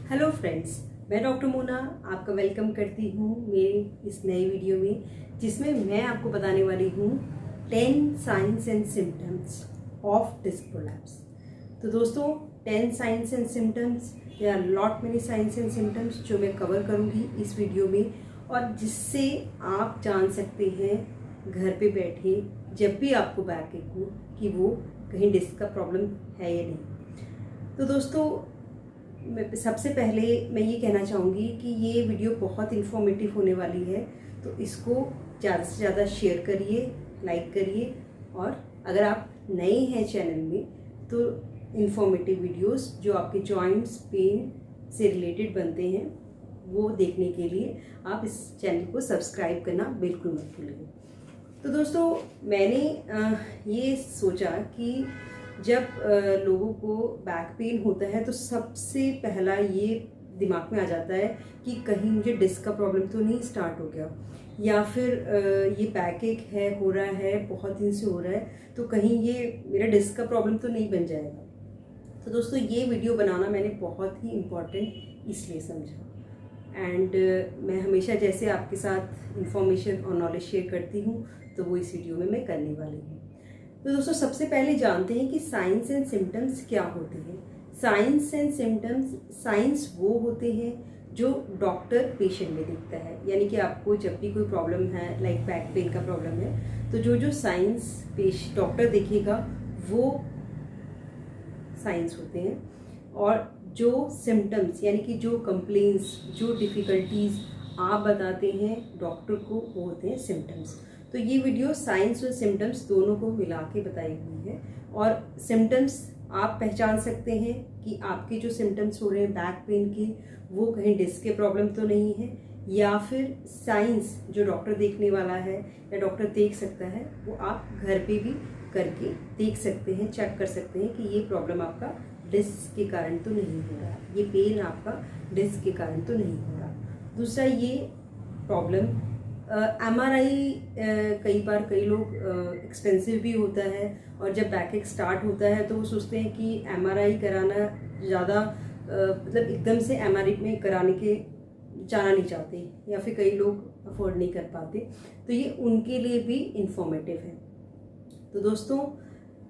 Hello friends, मैं doctor Mona आपका welcome करती हूँ मेरे इस नए वीडियो में, जिसमें मैं आपको बताने वाली हूँ 10 signs and symptoms of disc prolapse. तो दोस्तों, 10 signs and symptoms, there are lot many signs and symptoms जो मैं कवर करूँगी इस वीडियो में, और जिससे आप जान सकते हैं घर पे बैठे जब भी आपको बैक एक हो कि वो कहीं डिस्क का प्रॉब्लम है या नहीं। तो दोस्तों, सबसे पहले मैं ये कहना चाहूँगी कि ये वीडियो बहुत इन्फॉर्मेटिव होने वाली है, तो इसको ज़्यादा से ज़्यादा शेयर करिए, लाइक करिए, और अगर आप नए हैं चैनल में तो इन्फॉर्मेटिव वीडियोस जो आपके जॉइंट्स पेन से रिलेटेड बनते हैं वो देखने के लिए आप इस चैनल को सब्सक्राइब करना बिल्कुल मत भूलिए। तो दोस्तों, मैंने ये सोचा कि जब लोगों को बैक पेन होता है तो सबसे पहला ये दिमाग में आ जाता है कि कहीं मुझे डिस्क का प्रॉब्लम तो नहीं स्टार्ट हो गया, या फिर ये बैक एक है, हो रहा है, बहुत दिन से हो रहा है, तो कहीं ये मेरा डिस्क का प्रॉब्लम तो नहीं बन जाएगा। तो दोस्तों, ये वीडियो बनाना मैंने बहुत ही इम्पॉर्टेंट इसलिए समझा, एंड मैं हमेशा जैसे आपके साथ इंफॉर्मेशन और नॉलेज शेयर करती हूँ तो वो इस वीडियो में मैं करने वाली हूँ। तो दोस्तों, सबसे पहले जानते हैं कि साइंस एंड सिम्टम्स क्या होते हैं। साइंस एंड सिम्टम्स, साइंस वो होते हैं जो डॉक्टर पेशेंट में दिखता है, यानी कि आपको जब भी कोई प्रॉब्लम है, लाइक बैक पेन का प्रॉब्लम है, तो जो जो साइंस डॉक्टर देखेगा वो साइंस होते हैं, और जो सिम्टम्स यानी कि जो कंप्लेंट्स, जो डिफ़िकल्टीज़ आप बताते हैं डॉक्टर को, वो होते हैं सिम्टम्स। तो ये वीडियो साइंस और सिम्टम्स दोनों को मिला के बताई हुई है, और सिम्टम्स आप पहचान सकते हैं कि आपके जो सिम्टम्स हो रहे हैं बैक पेन के, वो कहीं डिस्क के प्रॉब्लम तो नहीं है, या फिर साइंस जो डॉक्टर देखने वाला है या डॉक्टर देख सकता है वो आप घर पे भी करके देख सकते हैं, चेक कर सकते हैं कि ये प्रॉब्लम आपका डिस्क के कारण तो नहीं हो रहा, ये पेन आपका डिस्क के कारण तो नहीं हो रहा। दूसरा, ये प्रॉब्लम MRI कई बार कई लोग एक्सपेंसिव भी होता है, और जब बैक एक स्टार्ट होता है तो वो सोचते हैं कि MRI कराना ज़्यादा मतलब एकदम से MRI में कराने के जाना नहीं चाहते, या फिर कई लोग अफोर्ड नहीं कर पाते, तो ये उनके लिए भी इंफॉर्मेटिव है। तो दोस्तों,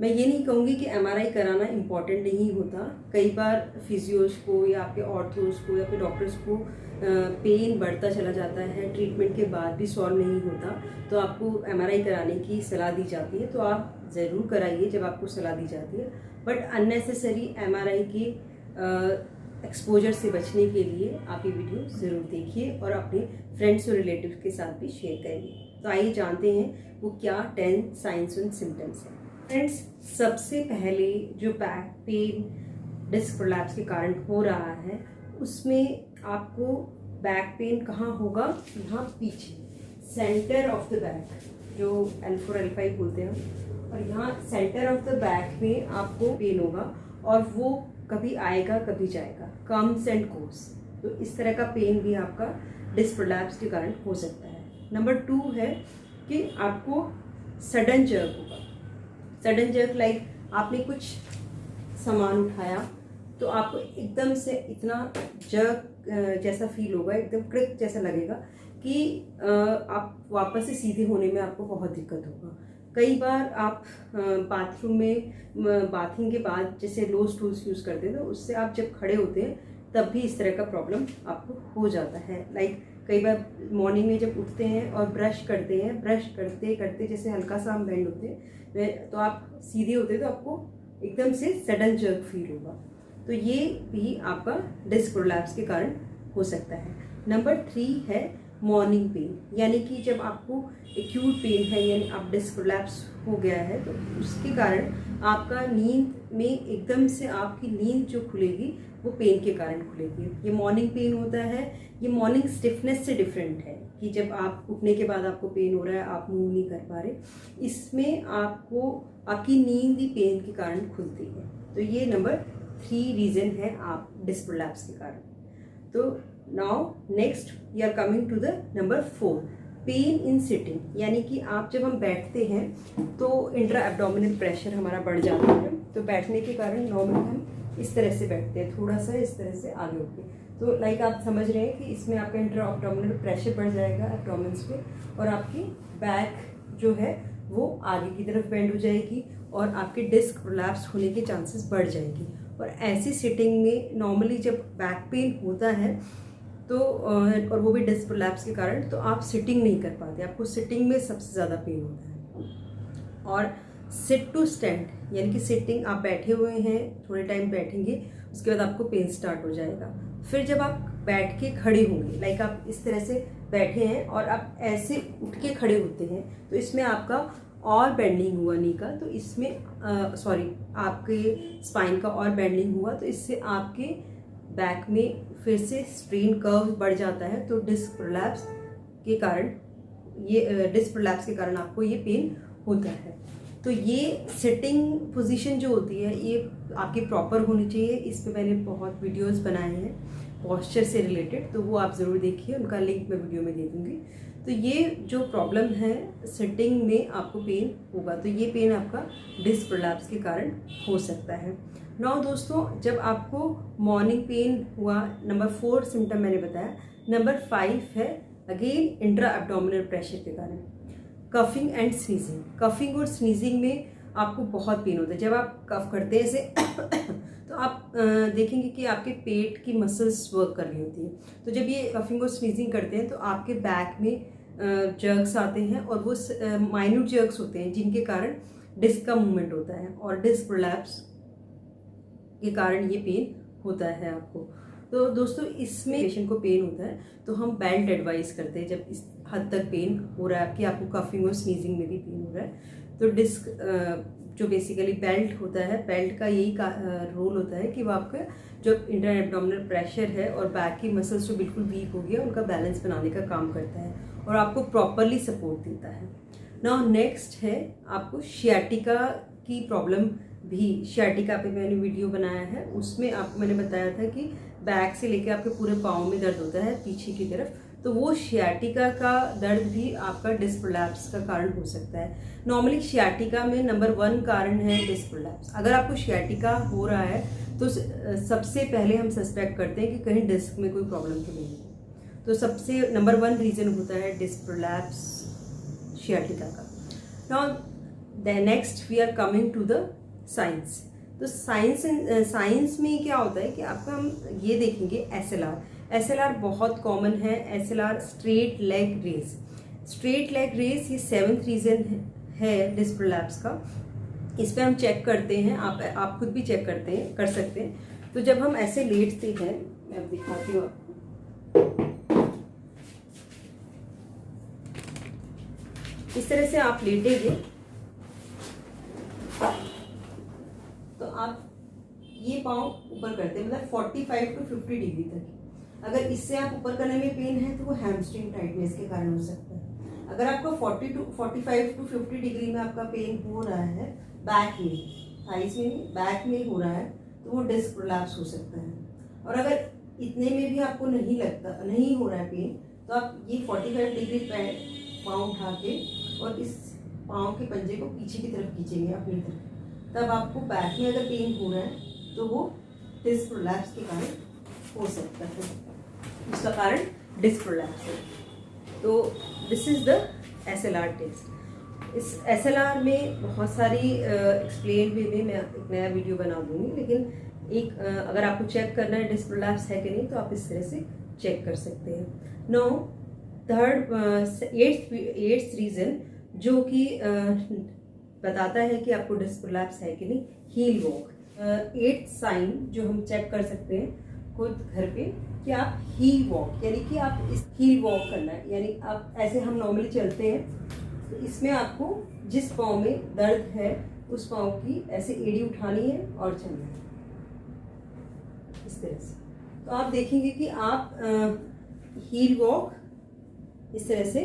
मैं ये नहीं कहूँगी कि MRI कराना इम्पॉर्टेंट नहीं होता। कई बार फिजियोज को या आपके ऑर्थोज को या फिर डॉक्टर्स को पेन बढ़ता चला जाता है, ट्रीटमेंट के बाद भी सॉल्व नहीं होता, तो आपको MRI कराने की सलाह दी जाती है, तो आप ज़रूर कराइए जब आपको सलाह दी जाती है। बट अननेसेसरी MRI के एक्सपोजर से बचने के लिए आप ये वीडियो ज़रूर देखिए और अपने फ्रेंड्स और रिलेटिव्स के साथ भी शेयर करिए। तो आइए जानते हैं वो क्या 10 साइंस एंड सिम्टम्स हैं। फ्रेंड्स, सबसे पहले जो बैक पेन डिस्क प्रोलैप्स के कारण हो रहा है, उसमें आपको बैक पेन कहाँ होगा? यहाँ पीछे, सेंटर ऑफ द बैक, जो L4 L5 बोलते हैं हम, और यहाँ सेंटर ऑफ द बैक में आपको पेन होगा, और वो कभी आएगा कभी जाएगा, कम्स एंड गोस। तो इस तरह का पेन भी आपका डिस्क प्रोलैप्स के कारण हो सकता है। नंबर 2 है कि आपको सडन जर्क होगा। सडन जर्क, लाइक आपने कुछ सामान उठाया तो आपको एकदम से इतना जर्क जैसा फील होगा, एकदम क्रिक जैसा लगेगा कि आप वापस से सीधे होने में आपको बहुत दिक्कत होगा। कई बार आप बाथरूम में बाथिंग के बाद जैसे लो स्टूल्स यूज़ करते हैं, तो उससे आप जब खड़े होते हैं तब भी इस तरह का प्रॉब्लम आपको हो जाता है। लाइक कई बार मॉर्निंग में जब उठते हैं और ब्रश करते हैं, ब्रश करते करते जैसे हल्का सा हम बेंड होते हैं तो आप सीधे होते हैं, तो आपको एकदम से सडन जर्क फील होगा। तो ये भी आपका डिस्क प्रोलैप्स के कारण हो सकता है। नंबर 3 है मॉर्निंग पेन, यानी कि जब आपको एक्यूट पेन है, यानी आप डिस्क प्रोलैप्स हो गया है, तो उसके कारण आपका नींद में एकदम से आपकी नींद जो खुलेगी वो पेन के कारण खुलेगी। ये मॉर्निंग पेन होता है, ये मॉर्निंग स्टिफनेस से डिफरेंट है कि जब आप उठने के बाद आपको पेन हो रहा है, आप मूव नहीं कर पा रहे, इसमें आपको आपकी नींद ही पेन के कारण खुलती है। तो ये नंबर 3 रीज़न है आप डिस्क प्रोलैप्स के कारण। तो now next we are coming to the number 4, pain in sitting, यानी कि आप जब हम बैठते हैं तो इंट्रा एब्डोमिनल प्रेशर हमारा बढ़ जाता है, तो बैठने के कारण नॉर्मली हम इस तरह से बैठते हैं, थोड़ा सा इस तरह से आगे उठ के। तो लाइक आप समझ रहे हैं कि इसमें आपका इंट्रा एब्डोमिनल प्रेशर बढ़ जाएगा एब्डोमेन्स पे, और आपकी बैक जो है वो आगे की तरफ बेंड हो जाएगी और आपके डिस्क प्रोलैप्स होने के चांसेस बढ़ जाएगी। और ऐसी सिटिंग में नॉर्मली जब बैक पेन होता है तो और वो भी डिस्क प्रोलैप्स के कारण, तो आप सिटिंग नहीं कर पाते, आपको सिटिंग में सबसे ज़्यादा पेन होता है। और सिट टू स्टैंड यानी कि सिटिंग, आप बैठे हुए हैं, थोड़े टाइम बैठेंगे, उसके बाद आपको पेन स्टार्ट हो जाएगा। फिर जब आप बैठ के खड़े होंगे, लाइक आप इस तरह से बैठे हैं और आप ऐसे उठ के खड़े होते हैं, तो इसमें आपका और बेंडिंग हुआ नी का, तो इसमें आपके स्पाइन का और बेंडिंग हुआ, तो इससे आपके बैक में फिर से स्ट्रेन कर्व बढ़ जाता है। तो डिस्क प्रोलैप्स के कारण आपको ये पेन होता है। तो ये सिटिंग पोजीशन जो होती है ये आपकी प्रॉपर होनी चाहिए। इस पे मैंने बहुत वीडियोस बनाए हैं पॉस्चर से रिलेटेड, तो वो आप ज़रूर देखिए, उनका लिंक मैं वीडियो में दे दूँगी। तो ये जो प्रॉब्लम है सिटिंग में आपको पेन होगा, तो ये पेन आपका डिस्क प्रोलैप्स के कारण हो सकता है। नाउ दोस्तों, जब आपको मॉर्निंग पेन हुआ, नंबर 4 सिम्टम मैंने बताया। नंबर 5 है अगेन इंट्रा एब्डोमिनल प्रेशर के कारण कफिंग एंड स्नीजिंग। कफिंग और स्नीजिंग में आपको बहुत पेन होता है। जब आप कफ करते हैं ऐसे तो आप देखेंगे कि आपके पेट की मसल्स वर्क कर रही होती है। तो जब ये कफिंग और स्नीजिंग करते हैं तो आपके बैक में जर्क्स आते हैं, और वो माइन्यूट जर्क्स होते हैं जिनके कारण डिस्क का मूवमेंट होता है, और डिस्क प्रोलैप्स के कारण ये पेन होता है आपको। तो दोस्तों, इसमें पेशेंट को पेन होता है तो हम बेल्ट एडवाइस करते हैं। जब इस हद तक पेन हो रहा है कि आपको कफिंग और स्नीजिंग में भी पेन हो रहा है, तो डिस्क जो बेसिकली बेल्ट होता है, बेल्ट का यही रोल होता है कि वो आपका जो इंटर एब्डोमिनल प्रेशर है और बैक की मसल्स जो बिल्कुल वीक हो गया उनका बैलेंस बनाने का काम करता है और आपको प्रॉपरली सपोर्ट देता है। नाउ नेक्स्ट है आपको शियाटिका की प्रॉब्लम भी। शियाटिका पे मैंने वीडियो बनाया है, उसमें आपको मैंने बताया था कि बैक से लेकर आपके पूरे पाँव में दर्द होता है पीछे की तरफ, तो वो शियाटिका का दर्द भी आपका डिस्क प्रोलैप्स का कारण हो सकता है। नॉर्मली शियाटिका में नंबर 1 कारण है डिस्क प्रोलैप्स। अगर आपको शियाटिका हो रहा है तो सबसे पहले हम सस्पेक्ट करते हैं कि कहीं डिस्क में कोई प्रॉब्लम तो नहीं है। तो सबसे नंबर 1 रीज़न होता है डिस्क प्रोलैप्स शियाटिका का। Now the next we are coming to the signs. तो साइंस में क्या होता है कि आपका हम ये देखेंगे SLR बहुत कॉमन है। SLR straight leg raise. Straight leg raise ये 7th रीज़न है डिस्क प्रोलैप्स का। इस पे हम चेक करते हैं, आप खुद भी चेक कर सकते हैं। तो जब हम ऐसे लेटते हैं, मैं अब दिखाती हूँ आपको, इस तरह से आप लेटेंगे तो आप ये पाँव ऊपर करते हैं, मतलब 45 to 50 डिग्री तक। अगर इससे आप ऊपर करने में पेन है तो वो हैमस्ट्रिंग टाइटनेस के कारण हो सकता है। अगर आपका 45 to 50 डिग्री में आपका पेन हो रहा है बैक में, थाइस में नहीं, बैक में हो रहा है, तो वो डिस्क प्रोलैप्स हो सकता है। और अगर इतने में भी आपको नहीं हो रहा है पेन, तो आप ये 45 डिग्री पाँव उठा के और इस पाँव के पंजे को पीछे की तरफ खींचेंगे अपनी तरफ, तब आपको बैक में अगर पेन हो रहा है तो वो डिस्क प्रोलैप्स के कारण हो सकता है, उसका कारण डिस्क प्रोलैप्स है। तो this is the SLR test. इस SLR में बहुत सारी एक्सप्लेन वे में मैं एक नया वीडियो बना दूंगी, लेकिन एक अगर आपको चेक करना है डिस्क प्रोलैप्स है कि नहीं तो आप इस तरह से चेक कर सकते हैं। नो एट्थ रीज़न जो कि बताता है कि आपको डिस्क प्रोलैप्स है कि नहीं, हील वॉक। 8th साइन जो हम चेक कर सकते हैं खुद घर पे कि आप हील वॉक, यानी कि आप इस हील वॉक करना है, यानी आप ऐसे हम नॉर्मली चलते हैं तो इसमें आपको जिस पाँव में दर्द है उस पाँव की ऐसे एड़ी उठानी है और चलना है इस तरह से। तो आप देखेंगे कि आप हील वॉक इस तरह से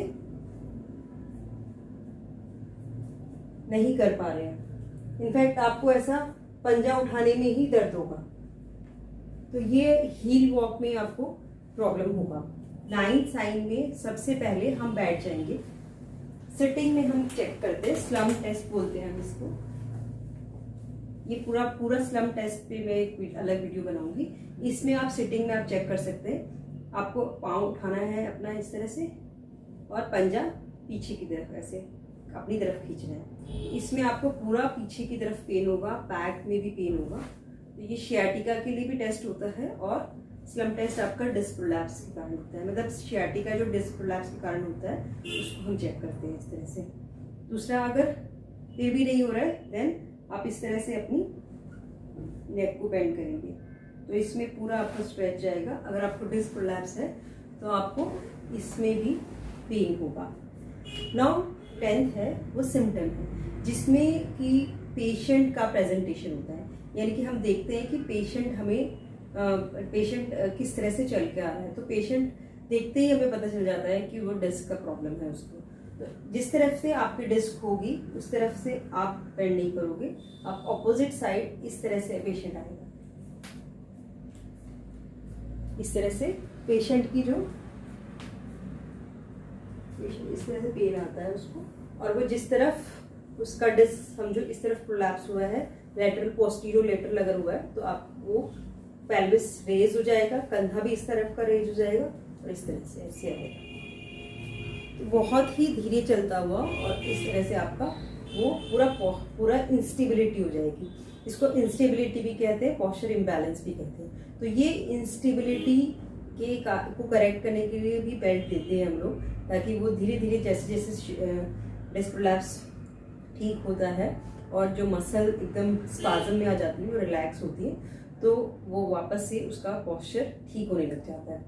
नहीं कर पा रहे हैं, इनफैक्ट आपको ऐसा पंजा उठाने में ही दर्द होगा, तो ये हील वॉक में आपको प्रॉब्लम होगा। 9th साइन में सबसे पहले हम बैठ जाएंगे। सिटिंग में हम चेक करते हैं, स्लम्प टेस्ट बोलते हैं हम इसको। ये पूरा स्लम टेस्ट पे मैं एक अलग वीडियो बनाऊंगी। इसमें आप सिटिंग में आप चेक कर सकते हैं। आपको पाँव उठाना है अपना इस तरह से और पंजा पीछे की तरफ ऐसे अपनी तरफ खींचना है। इसमें आपको पूरा पीछे की तरफ पेन होगा, बैक में भी पेन होगा। तो ये शियाटिका के लिए भी टेस्ट होता है और स्लम टेस्ट आपका डिस्क प्रोलैप्स के कारण होता है। मतलब शियाटिका जो डिस्क प्रोलैप्स के कारण होता है उसको हम चेक करते हैं इस तरह से। दूसरा, अगर फिर भी नहीं हो रहा है देन आप इस तरह से अपनी नेक को बेंड करेंगे तो इसमें पूरा आपका स्ट्रेच जाएगा। अगर आपको डिस्क प्रोलैप्स है तो आपको इसमें भी पेन होगा। नाउ 10th है वो सिम्टम है जिसमें कि पेशेंट का प्रेजेंटेशन होता है। यानी कि हम देखते हैं कि पेशेंट किस तरह से चल के आ रहा है। तो पेशेंट देखते ही हमें पता चल जाता है कि वो डिस्क का प्रॉब्लम है उसको। तो जिस तरफ से आपकी डिस्क होगी उस तरफ से आप बेंड नहीं करोगे, आप ऑपोजिट साइड इस तरह से पेशेंट आएगा। इस तरह से पेशेंट की जो पेशेंट इस तरह से पेन आता है उसको, और वो जिस तरफ उसका डिस्क समझो इस तरफ प्रोलैप्स हुआ है, लेटरल पोस्टीरियर लेटरल अगर हुआ है तो आप वो पेल्विस रेज हो जाएगा, कंधा भी इस तरफ का रेज हो जाएगा और इस तरह से ऐसे आएगा। बहुत ही धीरे चलता हुआ और इस तरह से आपका वो पूरा इंस्टेबिलिटी हो जाएगी। इसको इंस्टेबिलिटी भी कहते हैं, पोस्चर इम्बैलेंस भी कहते हैं। तो ये इंस्टेबिलिटी को करेक्ट करने के लिए भी बेल्ट देते हैं हम लोग, ताकि वो धीरे धीरे जैसे जैसे डिस्क प्रोलैप्स ठीक होता है और जो मसल एकदम स्पाज्म में आ जाती है वो रिलैक्स होती है तो वो वापस से उसका पोस्चर ठीक होने लग जाता है।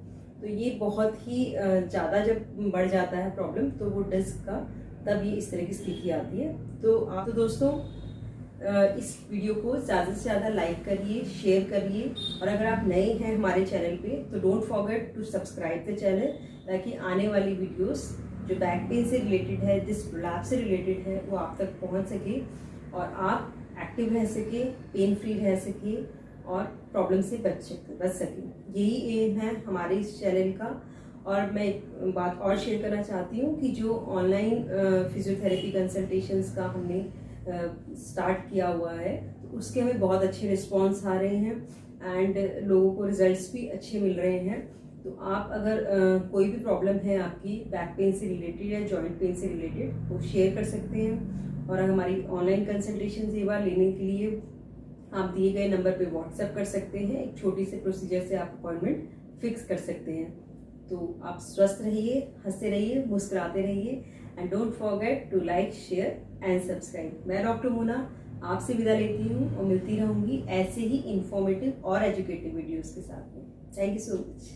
तो ये बहुत ही ज़्यादा जब बढ़ जाता है प्रॉब्लम तो वो डिस्क का तब ये इस तरह की स्थिति आती है। तो दोस्तों इस वीडियो को ज़्यादा से ज़्यादा लाइक करिए, शेयर करिए, और अगर आप नए हैं हमारे चैनल पे तो don't forget to subscribe the channel, ताकि आने वाली वीडियोस जो बैक पेन से रिलेटेड है, डिस्क प्रोलैप्स से रिलेटेड है, वो आप तक पहुंच सके और आप एक्टिव रह सके, पेन फ्री रह सके और प्रॉब्लम से बच सके। यही एम है हमारे इस चैनल का। और मैं एक बात और शेयर करना चाहती हूँ कि जो ऑनलाइन फिजियोथेरेपी कंसल्टेशंस का हमने स्टार्ट किया हुआ है तो उसके हमें बहुत अच्छे रिस्पॉन्स आ रहे हैं एंड लोगों को रिजल्ट्स भी अच्छे मिल रहे हैं। तो आप अगर कोई भी प्रॉब्लम है आपकी बैक पेन से रिलेटेड या जॉइंट पेन से रिलेटेड वो शेयर कर सकते हैं, और हमारी ऑनलाइन कंसल्टेशन सेवा लेने के लिए आप दिए गए नंबर पे व्हाट्सएप कर सकते हैं। एक छोटी से प्रोसीजर से आप अपॉइंटमेंट फिक्स कर सकते हैं। तो आप स्वस्थ रहिए, हंसते रहिए, मुस्कुराते रहिए and don't forget to like, share and subscribe. मैं डॉक्टर मोना आपसे विदा लेती हूँ और मिलती रहूँगी ऐसे ही इंफॉर्मेटिव और एजुकेटिव वीडियोज़ के साथ में। Thank you so much.